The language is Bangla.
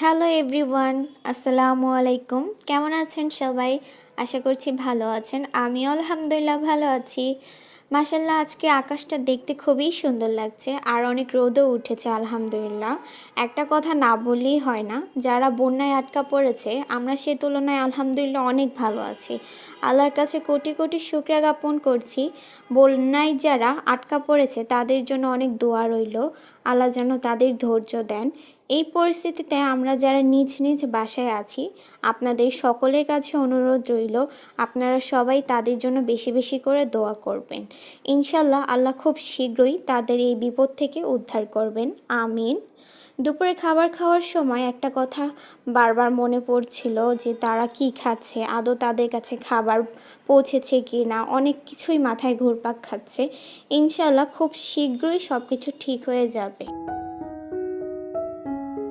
হ্যালো এভরিওয়ান, আসসালামু আলাইকুম। কেমন আছেন সবাই? আশা করছি ভালো আছেন। আমিও আলহামদুলিল্লাহ ভালো আছি। মাশাল্লাহ, আজকে আকাশটা দেখতে খুবই সুন্দর লাগছে আর অনেক রোদও উঠেছে আলহামদুলিল্লাহ। একটা কথা না বললেই হয় না, যারা বন্যায় আটকা পড়েছে আমরা সে তুলনায় আলহামদুলিল্লাহ অনেক ভালো আছি। আল্লাহর কাছে কোটি কোটি শুকরিয়া জ্ঞাপন করছি। বন্যায় যারা আটকা পড়েছে তাদের জন্য অনেক দোয়া রইল, আল্লাহ যেন তাদের ধৈর্য দেন। এই পরিস্থিতিতে আমরা যারা নিজ নিজ বাসায় আছি, আপনাদের সকলের কাছে অনুরোধ রইল আপনারা সবাই তাদের জন্য বেশি বেশি করে দোয়া করবেন। ইনশাল্লাহ আল্লাহ খুব শীঘ্রই তাদের এই বিপদ থেকে উদ্ধার করবেন, আমিন। দুপুরে খাবার খাওয়ার সময় একটা কথা বারবার মনে পড়ছিল যে তারা কি খাচ্ছে, আদৌ তাদের কাছে খাবার পৌঁছেছে কি না, অনেক কিছুই মাথায় ঘুরপাক খাচ্ছে। ইনশাল্লাহ খুব শীঘ্রই সব কিছু ঠিক হয়ে যাবে।